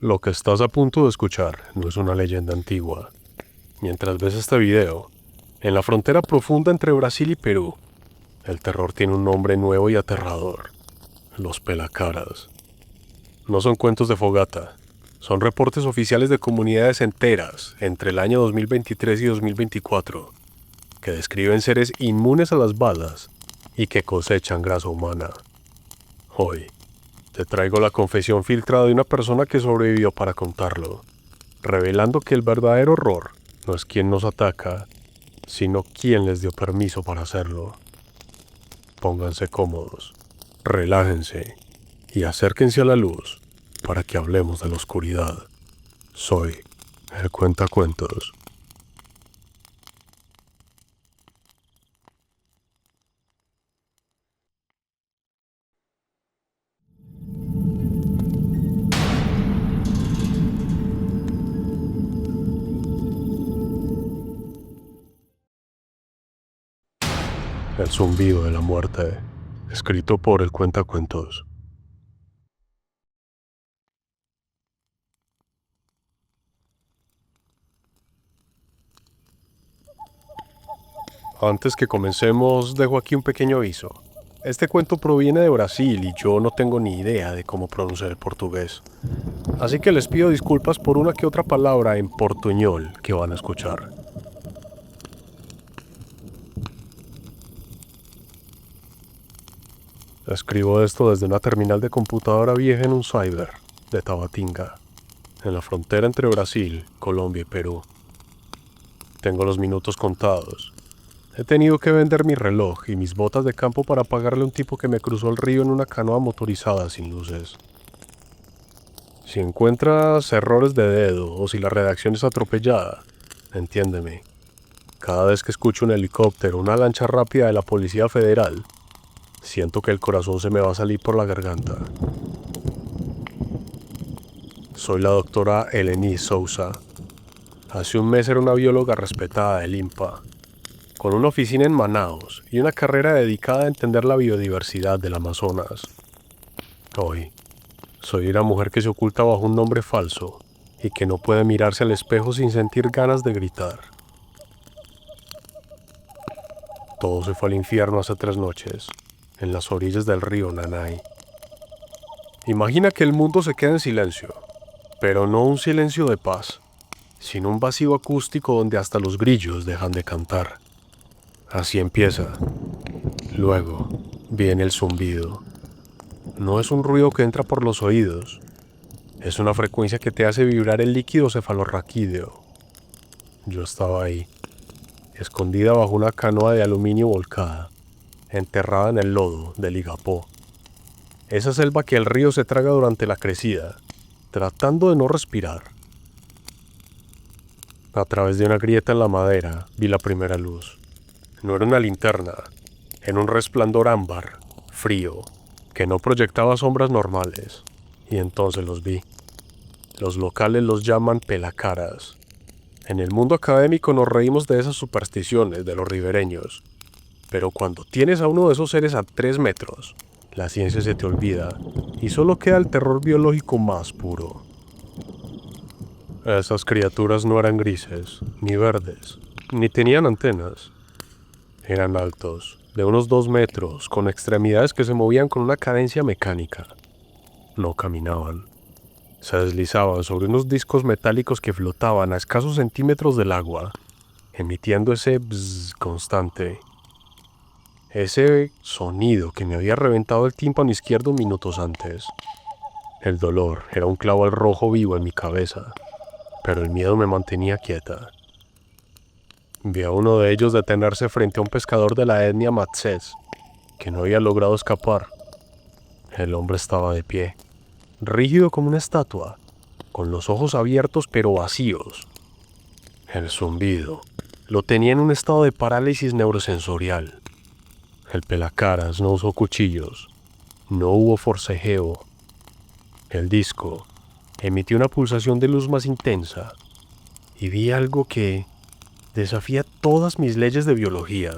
Lo que estás a punto de escuchar no es una leyenda antigua. Mientras ves este video, en la frontera profunda entre Brasil y Perú, el terror tiene un nombre nuevo y aterrador: los pelacaras. No son cuentos de fogata, son reportes oficiales de comunidades enteras entre el año 2023 y 2024 que describen seres inmunes a las balas y que cosechan grasa humana. Hoy te traigo la confesión filtrada de una persona que sobrevivió para contarlo, revelando que el verdadero horror no es quien nos ataca, sino quien les dio permiso para hacerlo. Pónganse cómodos, relájense y acérquense a la luz para que hablemos de la oscuridad. Soy el Cuentacuentos. El zumbido de la muerte, escrito por el Cuentacuentos. Antes que comencemos, dejo aquí un pequeño aviso. Este cuento proviene de Brasil y yo no tengo ni idea de cómo pronunciar el portugués. Así que les pido disculpas por una que otra palabra en portuñol que van a escuchar. Escribo esto desde una terminal de computadora vieja en un cyber de Tabatinga, en la frontera entre Brasil, Colombia y Perú. Tengo los minutos contados. He tenido que vender mi reloj y mis botas de campo para pagarle a un tipo que me cruzó el río en una canoa motorizada sin luces. Si encuentras errores de dedo o si la redacción es atropellada, entiéndeme. Cada vez que escucho un helicóptero o una lancha rápida de la Policía Federal, siento que el corazón se me va a salir por la garganta. Soy la doctora Eleni Sousa. Hace un mes era una bióloga respetada del INPA, con una oficina en Manaus y una carrera dedicada a entender la biodiversidad del Amazonas. Hoy, soy una mujer que se oculta bajo un nombre falso y que no puede mirarse al espejo sin sentir ganas de gritar. Todo se fue al infierno hace 3 noches, en las orillas del río Nanay. Imagina que el mundo se queda en silencio, pero no un silencio de paz, sino un vacío acústico donde hasta los grillos dejan de cantar. Así empieza. Luego viene el zumbido. No es un ruido que entra por los oídos. Es una frecuencia que te hace vibrar el líquido cefalorraquídeo. Yo estaba ahí, escondida bajo una canoa de aluminio volcada, enterrada en el lodo del Igapó. Esa selva que el río se traga durante la crecida, tratando de no respirar. A través de una grieta en la madera vi la primera luz. No era una linterna, era un resplandor ámbar, frío, que no proyectaba sombras normales. Y entonces los vi. Los locales los llaman pelacaras. En el mundo académico nos reímos de esas supersticiones de los ribereños. Pero cuando tienes a uno de esos seres a 3 metros, la ciencia se te olvida y solo queda el terror biológico más puro. Esas criaturas no eran grises, ni verdes, ni tenían antenas. Eran altos, de unos 2 metros, con extremidades que se movían con una cadencia mecánica. No caminaban. Se deslizaban sobre unos discos metálicos que flotaban a escasos centímetros del agua, emitiendo ese bzz constante. Ese sonido que me había reventado el tímpano izquierdo minutos antes. El dolor era un clavo al rojo vivo en mi cabeza, pero el miedo me mantenía quieta. Vi a uno de ellos detenerse frente a un pescador de la etnia Matsés, que no había logrado escapar. El hombre estaba de pie, rígido como una estatua, con los ojos abiertos pero vacíos. El zumbido lo tenía en un estado de parálisis neurosensorial. El pelacaras no usó cuchillos, no hubo forcejeo. El disco emitió una pulsación de luz más intensa y vi algo que desafía todas mis leyes de biología.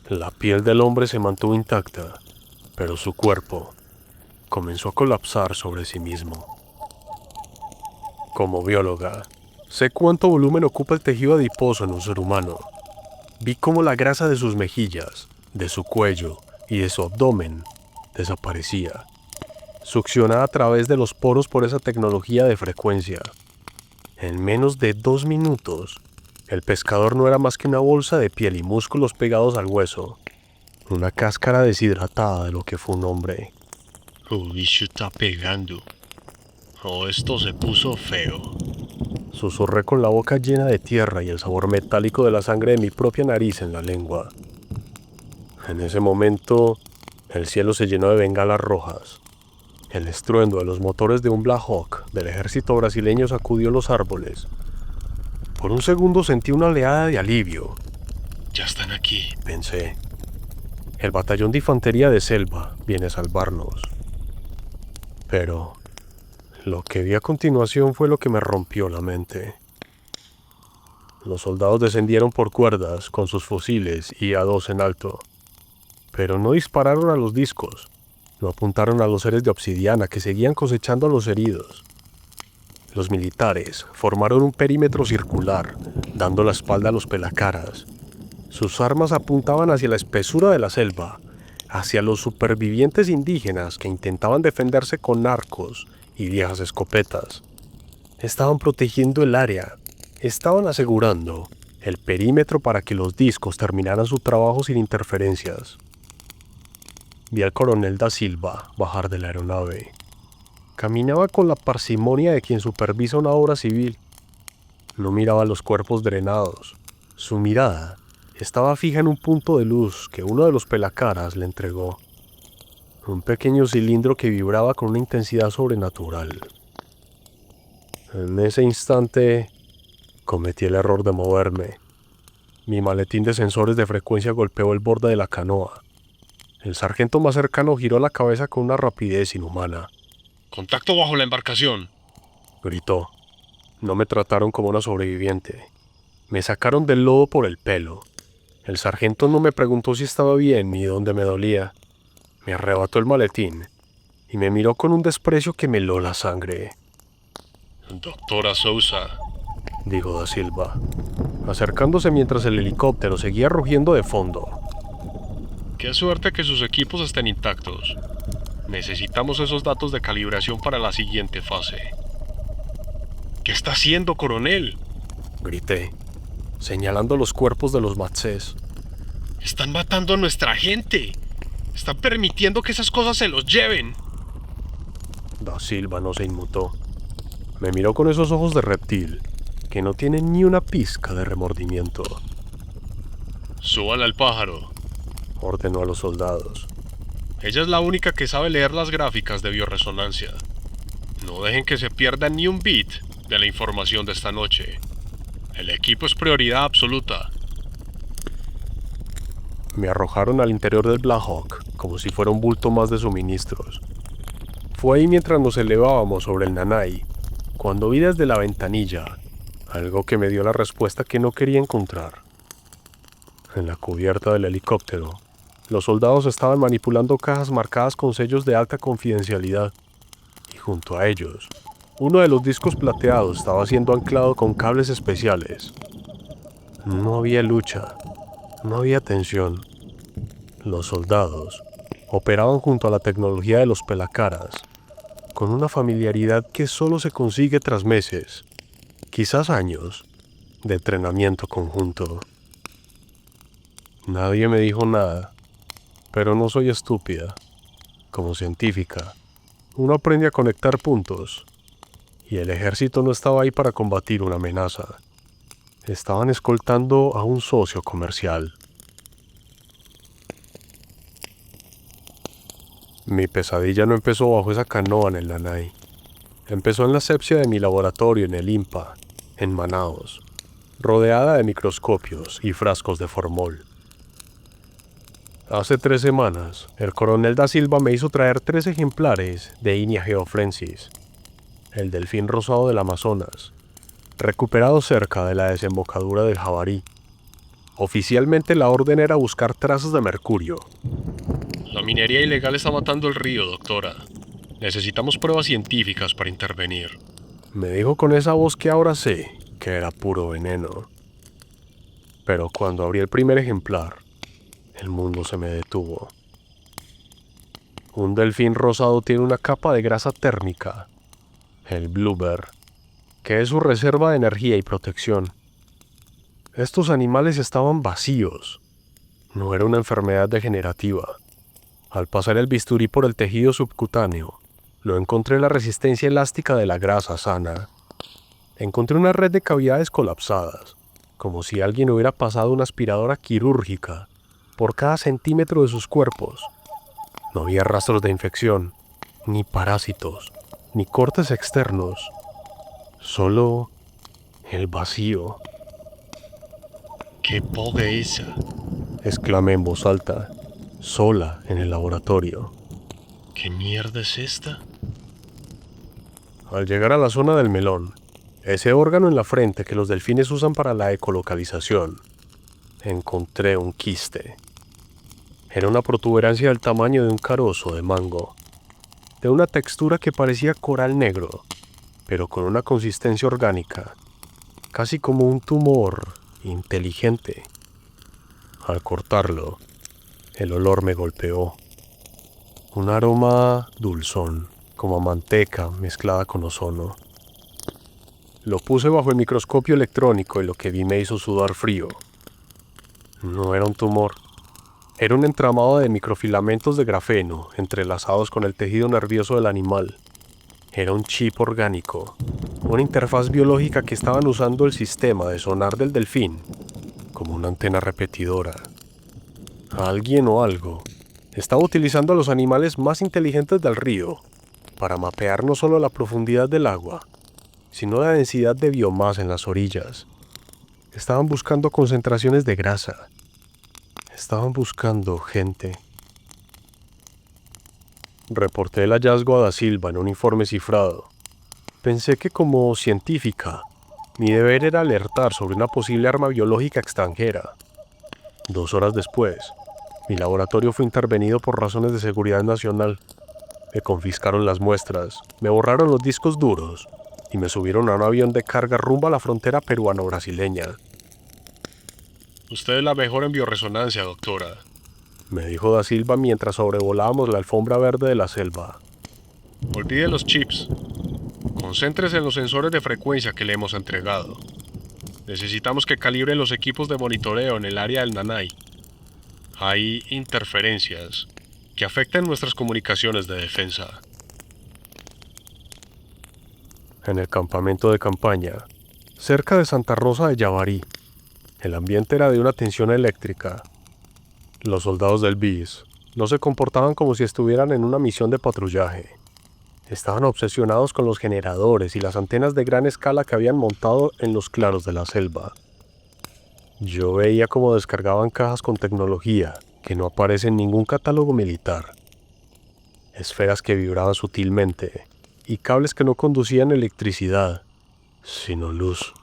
La piel del hombre se mantuvo intacta, pero su cuerpo comenzó a colapsar sobre sí mismo. Como bióloga, sé cuánto volumen ocupa el tejido adiposo en un ser humano. Vi cómo la grasa de sus mejillas, de su cuello y de su abdomen desaparecía, succionada a través de los poros por esa tecnología de frecuencia. En menos de 2 minutos, el pescador no era más que una bolsa de piel y músculos pegados al hueso, una cáscara deshidratada de lo que fue un hombre. El bicho está pegando. Oh, esto se puso feo. Susurré con la boca llena de tierra y el sabor metálico de la sangre de mi propia nariz en la lengua. En ese momento, el cielo se llenó de bengalas rojas. El estruendo de los motores de un Black Hawk del ejército brasileño sacudió los árboles. Por un segundo sentí una oleada de alivio. Ya están aquí, pensé. El batallón de infantería de selva viene a salvarnos. Pero lo que vi a continuación fue lo que me rompió la mente. Los soldados descendieron por cuerdas con sus fusiles y A2 en alto. Pero no dispararon a los discos. No apuntaron a los seres de obsidiana que seguían cosechando a los heridos. Los militares formaron un perímetro circular, dando la espalda a los pelacaras. Sus armas apuntaban hacia la espesura de la selva, hacia los supervivientes indígenas que intentaban defenderse con arcos y viejas escopetas. Estaban protegiendo el área, estaban asegurando el perímetro para que los discos terminaran su trabajo sin interferencias. Vi al coronel da Silva bajar de la aeronave. Caminaba con la parsimonia de quien supervisa una obra civil. No miraba los cuerpos drenados. Su mirada estaba fija en un punto de luz que uno de los pelacaras le entregó. Un pequeño cilindro que vibraba con una intensidad sobrenatural. En ese instante, cometí el error de moverme. Mi maletín de sensores de frecuencia golpeó el borde de la canoa. El sargento más cercano giró la cabeza con una rapidez inhumana. ¡Contacto bajo la embarcación!, gritó. No me trataron como una sobreviviente. Me sacaron del lodo por el pelo. El sargento no me preguntó si estaba bien ni dónde me dolía. Me arrebató el maletín y me miró con un desprecio que me heló la sangre. Doctora Sousa, dijo da Silva, acercándose mientras el helicóptero seguía rugiendo de fondo. Qué suerte que sus equipos estén intactos. Necesitamos esos datos de calibración para la siguiente fase. ¿Qué está haciendo, coronel?, grité, señalando los cuerpos de los matsés. ¡Están matando a nuestra gente! ¡Están permitiendo que esas cosas se los lleven! Da Silva no se inmutó. Me miró con esos ojos de reptil que no tienen ni una pizca de remordimiento. Súbala al pájaro, ordenó a los soldados. Ella es la única que sabe leer las gráficas de bioresonancia. No dejen que se pierda ni un bit de la información de esta noche. El equipo es prioridad absoluta. Me arrojaron al interior del Black Hawk como si fuera un bulto más de suministros. Fue ahí mientras nos elevábamos sobre el Nanay, cuando vi desde la ventanilla algo que me dio la respuesta que no quería encontrar. En la cubierta del helicóptero, los soldados estaban manipulando cajas marcadas con sellos de alta confidencialidad, y junto a ellos, uno de los discos plateados estaba siendo anclado con cables especiales. No había lucha, no había tensión. Los soldados operaban junto a la tecnología de los pelacaras, con una familiaridad que solo se consigue tras meses, quizás años, de entrenamiento conjunto. Nadie me dijo nada, pero no soy estúpida. Como científica, uno aprende a conectar puntos, y el ejército no estaba ahí para combatir una amenaza. Estaban escoltando a un socio comercial. Mi pesadilla no empezó bajo esa canoa en el Nanay. Empezó en la asepsia de mi laboratorio en el INPA, en Manaos, rodeada de microscopios y frascos de formol. Hace 3 semanas, el coronel da Silva me hizo traer 3 ejemplares de Inia geoffrensis, el delfín rosado del Amazonas, recuperado cerca de la desembocadura del Jabarí. Oficialmente la orden era buscar trazas de mercurio. La minería ilegal está matando el río, doctora. Necesitamos pruebas científicas para intervenir. Me dijo con esa voz que ahora sé que era puro veneno. Pero cuando abrí el primer ejemplar, el mundo se me detuvo. Un delfín rosado tiene una capa de grasa térmica, el bloober, que es su reserva de energía y protección. Estos animales estaban vacíos. No era una enfermedad degenerativa. Al pasar el bisturí por el tejido subcutáneo, lo encontré la resistencia elástica de la grasa sana. Encontré una red de cavidades colapsadas, como si alguien hubiera pasado una aspiradora quirúrgica por cada centímetro de sus cuerpos. No había rastros de infección, ni parásitos, ni cortes externos. Solo el vacío. ¡Qué pobreza! Exclamé en voz alta, sola en el laboratorio. ¿Qué mierda es esta? Al llegar a la zona del melón, ese órgano en la frente que los delfines usan para la ecolocalización, encontré un quiste. Era una protuberancia del tamaño de un carozo de mango, de una textura que parecía coral negro, pero con una consistencia orgánica, casi como un tumor inteligente. Al cortarlo, el olor me golpeó. Un aroma dulzón, como a manteca mezclada con ozono. Lo puse bajo el microscopio electrónico y lo que vi me hizo sudar frío. No era un tumor. Era un entramado de microfilamentos de grafeno entrelazados con el tejido nervioso del animal. Era un chip orgánico, una interfaz biológica que estaban usando el sistema de sonar del delfín como una antena repetidora. Alguien o algo estaba utilizando a los animales más inteligentes del río para mapear no solo la profundidad del agua, sino la densidad de biomasa en las orillas. Estaban buscando concentraciones de grasa. Estaban buscando gente. Reporté el hallazgo a Da Silva en un informe cifrado. Pensé que como científica, mi deber era alertar sobre una posible arma biológica extranjera. 2 horas después, mi laboratorio fue intervenido por razones de seguridad nacional. Me confiscaron las muestras, me borraron los discos duros y me subieron a un avión de carga rumbo a la frontera peruano-brasileña. Usted es la mejor en bioresonancia, doctora, Me dijo Da Silva mientras sobrevolábamos la alfombra verde de la selva. Olvide los chips. Concéntrese en los sensores de frecuencia que le hemos entregado. Necesitamos que calibre los equipos de monitoreo en el área del Nanay. Hay interferencias que afectan nuestras comunicaciones de defensa. En el campamento de campaña, cerca de Santa Rosa de Yavarí, el ambiente era de una tensión eléctrica. Los soldados del BIS no se comportaban como si estuvieran en una misión de patrullaje. Estaban obsesionados con los generadores y las antenas de gran escala que habían montado en los claros de la selva. Yo veía cómo descargaban cajas con tecnología que no aparece en ningún catálogo militar. Esferas que vibraban sutilmente y cables que no conducían electricidad, sino luz.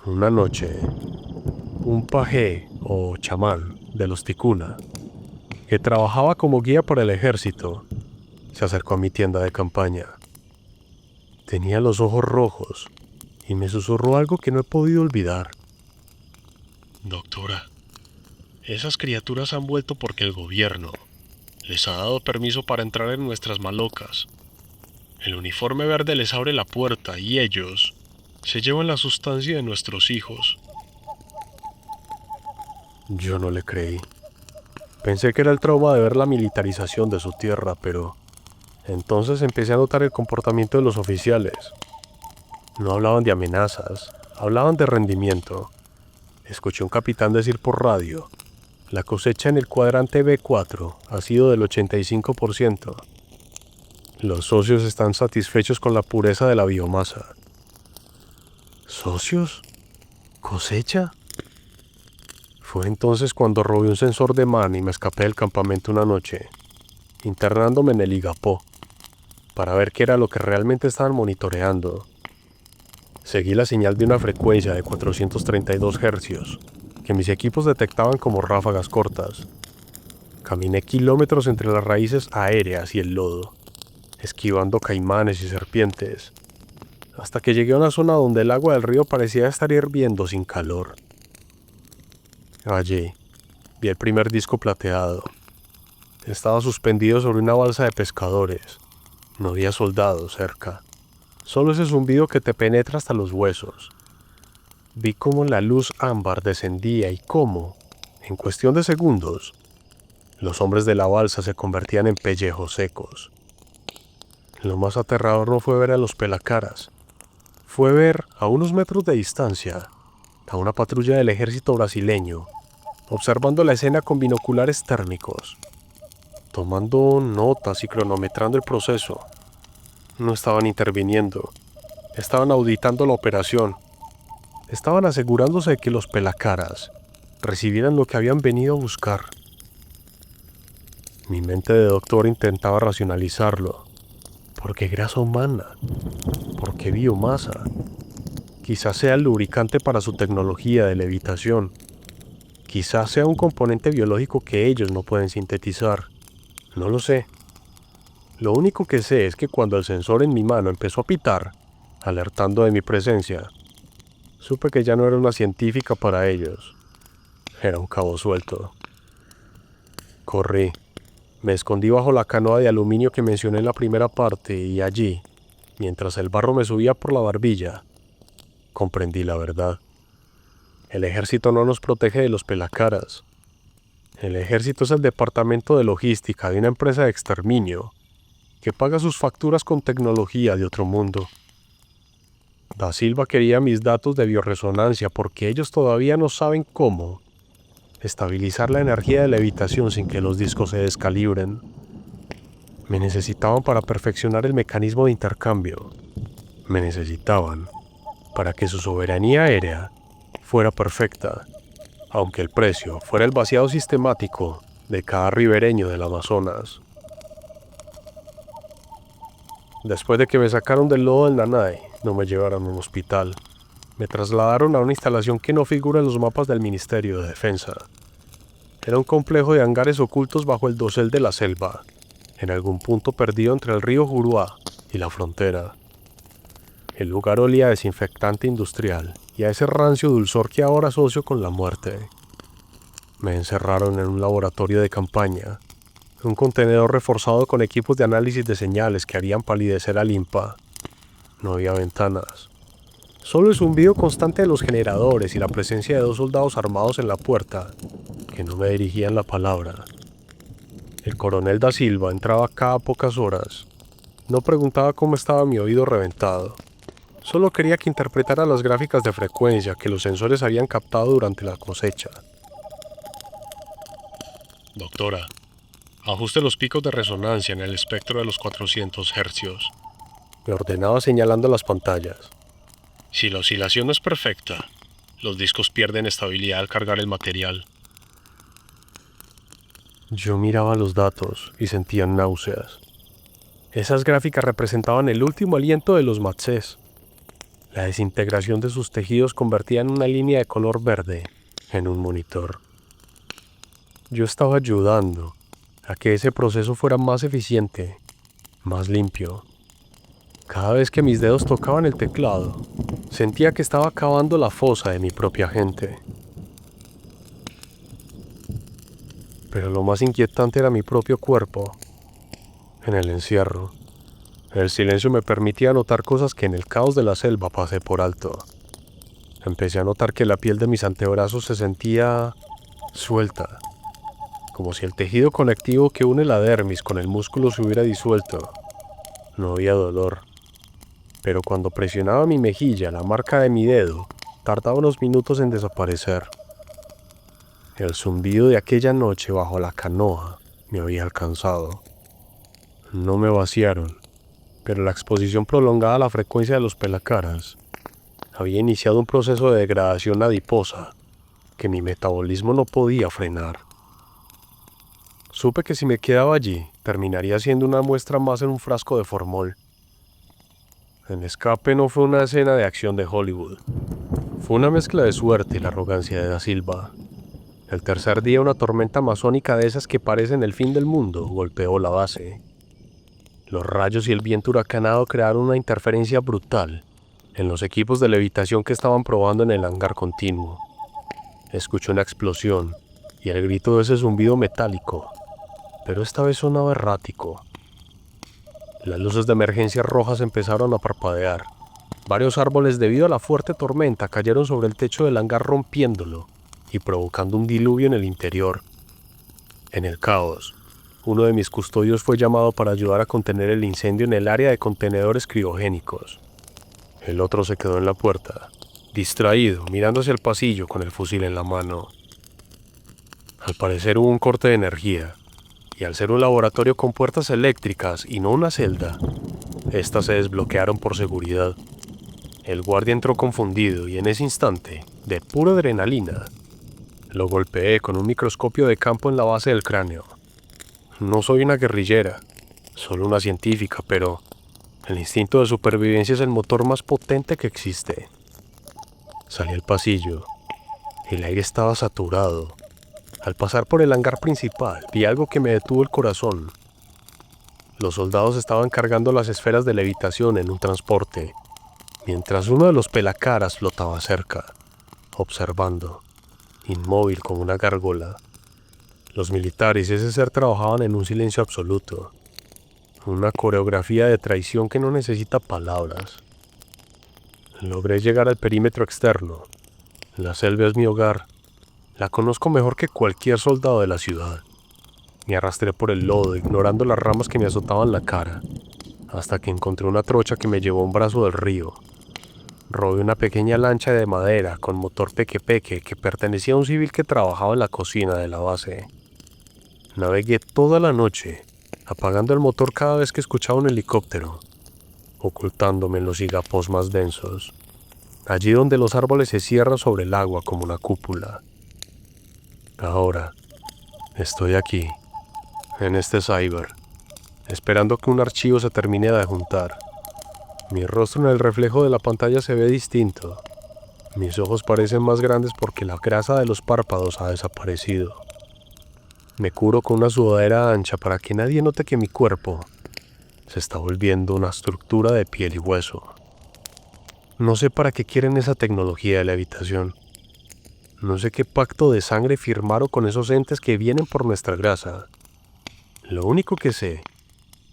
Una noche, un pajé o chamán de los ticuna, que trabajaba como guía para el ejército, se acercó a mi tienda de campaña. Tenía los ojos rojos y me susurró algo que no he podido olvidar. Doctora, esas criaturas han vuelto porque el gobierno les ha dado permiso para entrar en nuestras malocas. El uniforme verde les abre la puerta y ellos se llevan la sustancia de nuestros hijos. Yo no le creí. Pensé que era el trauma de ver la militarización de su tierra, pero entonces empecé a notar el comportamiento de los oficiales. No hablaban de amenazas, hablaban de rendimiento. Escuché un capitán decir por radio: la cosecha en el cuadrante B4 ha sido del 85%. Los socios están satisfechos con la pureza de la biomasa. ¿Socios? ¿Cosecha? Fue entonces cuando robé un sensor de man y me escapé del campamento una noche, internándome en el Igapó, para ver qué era lo que realmente estaban monitoreando. Seguí la señal de una frecuencia de 432 Hz, que mis equipos detectaban como ráfagas cortas. Caminé kilómetros entre las raíces aéreas y el lodo. esquivando caimanes y serpientes, hasta que llegué a una zona donde el agua del río parecía estar hirviendo sin calor. Allí vi el primer disco plateado. Estaba suspendido sobre una balsa de pescadores. No había soldados cerca, solo ese zumbido que te penetra hasta los huesos. Vi cómo la luz ámbar descendía y cómo, en cuestión de segundos, los hombres de la balsa se convertían en pellejos secos. Lo más aterrador no fue ver a los pelacaras, fue ver a unos metros de distancia a una patrulla del ejército brasileño, observando la escena con binoculares térmicos, tomando notas y cronometrando el proceso. No estaban interviniendo, estaban auditando la operación, estaban asegurándose de que los pelacaras recibieran lo que habían venido a buscar. Mi mente de doctor intentaba racionalizarlo. ¿Por qué grasa humana? ¿Por qué biomasa? Quizás sea el lubricante para su tecnología de levitación. Quizás sea un componente biológico que ellos no pueden sintetizar. No lo sé. Lo único que sé es que cuando el sensor en mi mano empezó a pitar, alertando de mi presencia, supe que ya no era una científica para ellos. Era un cabo suelto. Corrí. Me escondí bajo la canoa de aluminio que mencioné en la primera parte y allí, mientras el barro me subía por la barbilla, comprendí la verdad. El ejército no nos protege de los pelacaras. El ejército es el departamento de logística de una empresa de exterminio que paga sus facturas con tecnología de otro mundo. Da Silva quería mis datos de bioresonancia porque ellos todavía no saben cómo estabilizar la energía de levitación sin que los discos se descalibren. Me necesitaban para perfeccionar el mecanismo de intercambio. Me necesitaban para que su soberanía aérea fuera perfecta, aunque el precio fuera el vaciado sistemático de cada ribereño del Amazonas. Después de que me sacaron del lodo del Nanay, no me llevaron a un hospital. Me trasladaron a una instalación que no figura en los mapas del Ministerio de Defensa. Era un complejo de hangares ocultos bajo el dosel de la selva, en algún punto perdido entre el río Juruá y la frontera. El lugar olía a desinfectante industrial y a ese rancio dulzor que ahora asocio con la muerte. Me encerraron en un laboratorio de campaña, un contenedor reforzado con equipos de análisis de señales que harían palidecer al INPA. No había ventanas. Solo el zumbido constante de los generadores y la presencia de 2 soldados armados en la puerta, que no me dirigían la palabra. El coronel da Silva entraba cada pocas horas. No preguntaba cómo estaba mi oído reventado. Solo quería que interpretara las gráficas de frecuencia que los sensores habían captado durante la cosecha. Doctora, ajuste los picos de resonancia en el espectro de los 400 hercios. Me ordenaba señalando las pantallas. Si la oscilación no es perfecta, los discos pierden estabilidad al cargar el material. Yo miraba los datos y sentía náuseas. Esas gráficas representaban el último aliento de los matsés. La desintegración de sus tejidos convertía en una línea de color verde en un monitor. Yo estaba ayudando a que ese proceso fuera más eficiente, más limpio. Cada vez que mis dedos tocaban el teclado, sentía que estaba cavando la fosa de mi propia gente. Pero lo más inquietante era mi propio cuerpo. En el encierro, el silencio me permitía notar cosas que en el caos de la selva pasé por alto. Empecé a notar que la piel de mis antebrazos se sentía suelta, como si el tejido conectivo que une la dermis con el músculo se hubiera disuelto. No había dolor, pero cuando presionaba mi mejilla, la marca de mi dedo tardaba unos minutos en desaparecer. El zumbido de aquella noche bajo la canoa me había alcanzado. No me vaciaron, pero la exposición prolongada a la frecuencia de los pelacaras había iniciado un proceso de degradación adiposa que mi metabolismo no podía frenar. Supe que si me quedaba allí, terminaría siendo una muestra más en un frasco de formol. El escape no fue una escena de acción de Hollywood. Fue una mezcla de suerte y la arrogancia de Da Silva. El tercer día, una tormenta amazónica de esas que parecen el fin del mundo golpeó la base. Los rayos y el viento huracanado crearon una interferencia brutal en los equipos de levitación que estaban probando en el hangar continuo. Escuché una explosión y el grito de ese zumbido metálico, pero esta vez sonaba errático. Las luces de emergencia rojas empezaron a parpadear. Varios árboles, debido a la fuerte tormenta, cayeron sobre el techo del hangar rompiéndolo y provocando un diluvio en el interior. En el caos, uno de mis custodios fue llamado para ayudar a contener el incendio en el área de contenedores criogénicos. El otro se quedó en la puerta, distraído, mirando hacia el pasillo con el fusil en la mano. Al parecer hubo un corte de energía, y al ser un laboratorio con puertas eléctricas y no una celda, estas se desbloquearon por seguridad. El guardia entró confundido y en ese instante, de pura adrenalina, lo golpeé con un microscopio de campo en la base del cráneo. No soy una guerrillera, solo una científica, pero el instinto de supervivencia es el motor más potente que existe. Salí al pasillo. El aire estaba saturado. Al pasar por el hangar principal, vi algo que me detuvo el corazón. Los soldados estaban cargando las esferas de levitación en un transporte, mientras uno de los pelacaras flotaba cerca, observando, inmóvil como una gárgola. Los militares y ese ser trabajaban en un silencio absoluto, una coreografía de traición que no necesita palabras. Logré llegar al perímetro externo. La selva es mi hogar. La conozco mejor que cualquier soldado de la ciudad. Me arrastré por el lodo, ignorando las ramas que me azotaban la cara, hasta que encontré una trocha que me llevó a un brazo del río. Robé una pequeña lancha de madera con motor peque-peque que pertenecía a un civil que trabajaba en la cocina de la base. Navegué toda la noche, apagando el motor cada vez que escuchaba un helicóptero, ocultándome en los igapós más densos, allí donde los árboles se cierran sobre el agua como una cúpula. Ahora, estoy aquí, en este cyber, esperando que un archivo se termine de juntar. Mi rostro en el reflejo de la pantalla se ve distinto. Mis ojos parecen más grandes porque la grasa de los párpados ha desaparecido. Me cubro con una sudadera ancha para que nadie note que mi cuerpo se está volviendo una estructura de piel y hueso. No sé para qué quieren esa tecnología de levitación. No sé qué pacto de sangre firmaron con esos entes que vienen por nuestra grasa. Lo único que sé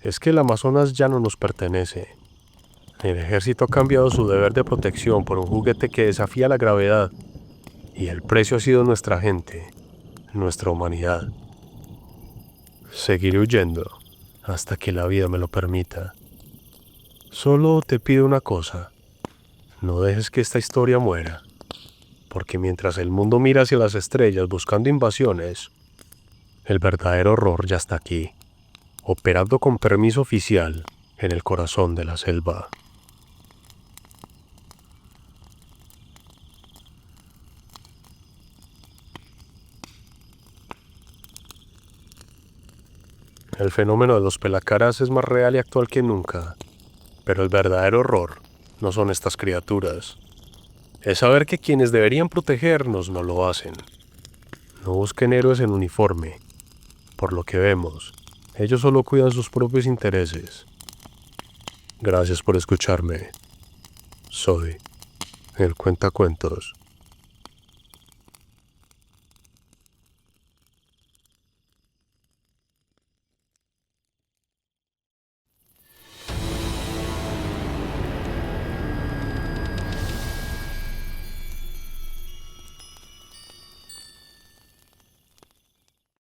es que el Amazonas ya no nos pertenece. El ejército ha cambiado su deber de protección por un juguete que desafía la gravedad, y el precio ha sido nuestra gente, nuestra humanidad. Seguiré huyendo hasta que la vida me lo permita. Solo te pido una cosa: no dejes que esta historia muera, porque mientras el mundo mira hacia las estrellas buscando invasiones, el verdadero horror ya está aquí, operando con permiso oficial en el corazón de la selva. El fenómeno de los pelacaras es más real y actual que nunca, pero el verdadero horror no son estas criaturas. Es saber que quienes deberían protegernos no lo hacen. No busquen héroes en uniforme. Por lo que vemos, ellos solo cuidan sus propios intereses. Gracias por escucharme. Soy el Cuentacuentos.